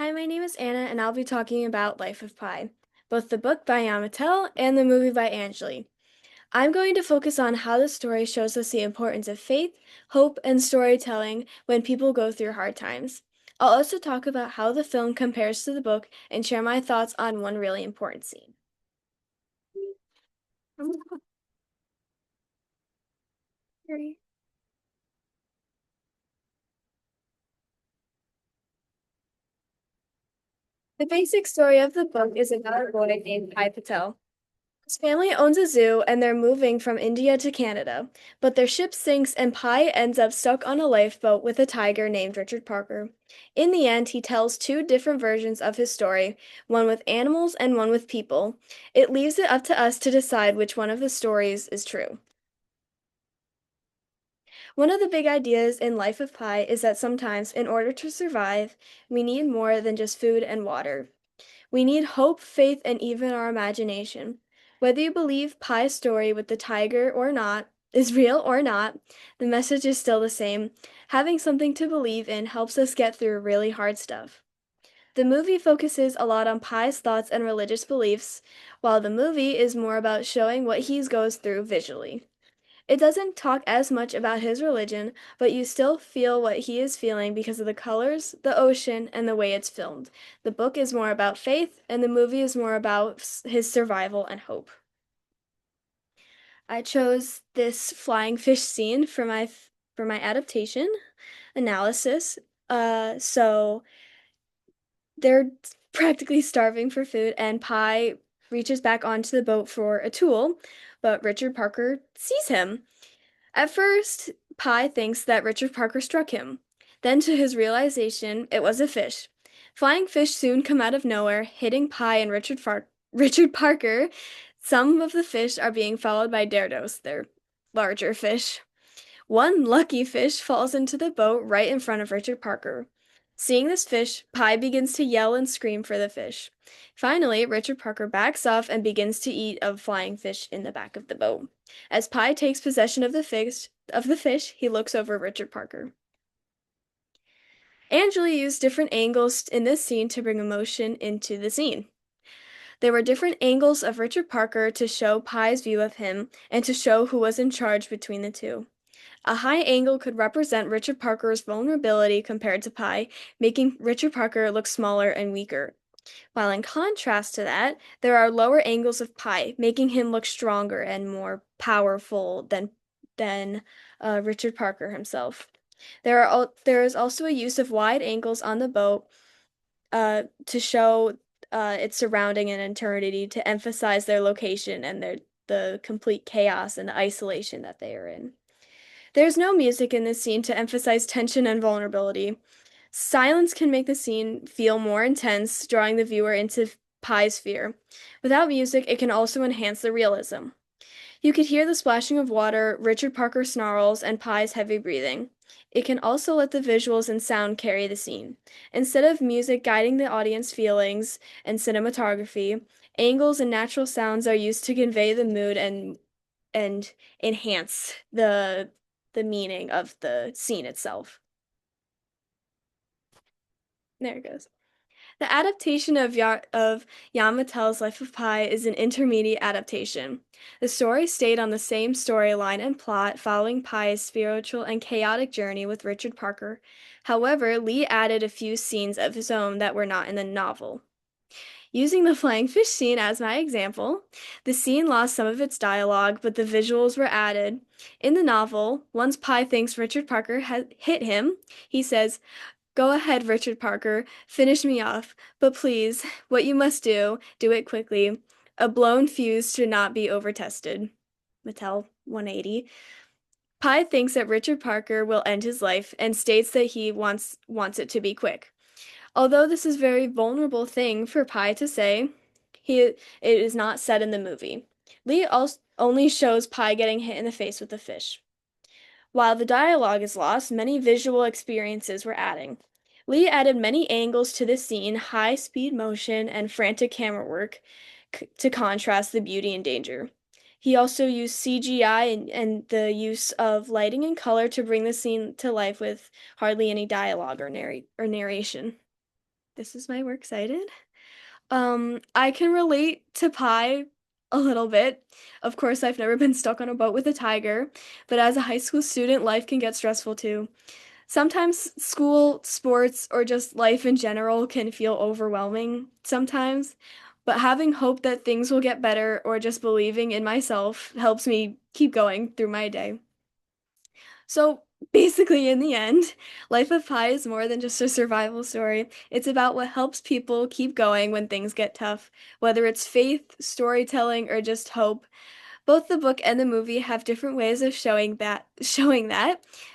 Hi, my name is Anna, and I'll be talking about Life of Pi, both the book by Yamatel and the movie by Angeli. I'm going to focus on how the story shows us the importance of faith, hope, and storytelling when people go through hard times. I'll also talk about how the film compares to the book and share my thoughts on one really important scene. The basic story of the book is about a boy named Pai Patel. His family owns a zoo and they're moving from India to Canada, but their ship sinks and Pi ends up stuck on a lifeboat with a tiger named Richard Parker. In the end, he tells two different versions of his story, one with animals and one with people. It leaves it up to us to decide which one of the stories is true. One of the big ideas in Life of Pi is that sometimes, in order to survive, we need more than just food and water. We need hope, faith, and even our imagination. Whether you believe Pi's story with the tiger or not, is real or not, the message is still the same. Having something to believe in helps us get through really hard stuff. The movie focuses a lot on Pi's thoughts and religious beliefs, while the movie is more about showing what he goes through visually. It doesn't talk as much about his religion, but you still feel what he is feeling because of the colors, the ocean, and the way it's filmed. The book is more about faith, and the movie is more about his survival and hope. I chose this flying fish scene for my adaptation analysis. So they're practically starving for food, and Pi reaches back onto the boat for a tool, but Richard Parker sees him. At first, Pi thinks that Richard Parker struck him. Then, to his realization, it was a fish. Flying fish soon come out of nowhere, hitting Pi and Richard Parker. Some of the fish are being followed by Daredos, their larger fish. One lucky fish falls into the boat right in front of Richard Parker. Seeing this fish, Pi begins to yell and scream for the fish. Finally, Richard Parker backs off and begins to eat a flying fish in the back of the boat. As Pi takes possession of the fish, he looks over Richard Parker. Angela used different angles in this scene to bring emotion into the scene. There were different angles of Richard Parker to show Pi's view of him and to show who was in charge between the two. A high angle could represent Richard Parker's vulnerability compared to Pi, making Richard Parker look smaller and weaker. While in contrast to that, there are lower angles of Pi, making him look stronger and more powerful than Richard Parker himself. There is also a use of wide angles on the boat to show its surrounding and eternity to emphasize their location and the complete chaos and isolation that they are in. There's no music in this scene to emphasize tension and vulnerability. Silence can make the scene feel more intense, drawing the viewer into Pi's fear. Without music, it can also enhance the realism. You could hear the splashing of water, Richard Parker snarls, and Pi's heavy breathing. It can also let the visuals and sound carry the scene. Instead of music guiding the audience feelings and cinematography, angles and natural sounds are used to convey the mood and enhance the meaning of the scene itself. There it goes. The adaptation of Yamatel's Life of Pi is an intermediate adaptation. The story stayed on the same storyline and plot, following Pi's spiritual and chaotic journey with Richard Parker. However, Lee added a few scenes of his own that were not in the novel. Using the flying fish scene as my example, the scene lost some of its dialogue, but the visuals were added. In the novel, once Pi thinks Richard Parker has hit him, he says, "Go ahead, Richard Parker, finish me off. But please, what you must do, do it quickly. A blown fuse should not be overtested." Mattel 180. Pi thinks that Richard Parker will end his life and states that he wants it to be quick. Although this is a very vulnerable thing for Pi to say, it is not said in the movie. Lee also only shows Pi getting hit in the face with a fish. While the dialogue is lost, many visual experiences were adding. Lee added many angles to the scene, high speed motion, and frantic camera work to contrast the beauty and danger. He also used CGI and the use of lighting and color to bring the scene to life with hardly any dialogue or narration. This is my works cited. I can relate to Pi a little bit. Of course, I've never been stuck on a boat with a tiger, but as a high school student, life can get stressful too. Sometimes school, sports, or just life in general can feel overwhelming sometimes, but having hope that things will get better or just believing in myself helps me keep going through my day. So basically, in the end, Life of Pi is more than just a survival story. It's about what helps people keep going when things get tough, whether it's faith, storytelling, or just hope. Both the book and the movie have different ways of showing that,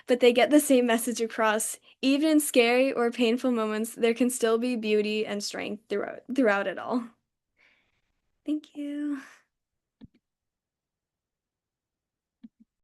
but they get the same message across. Even in scary or painful moments, there can still be beauty and strength throughout it all. Thank you.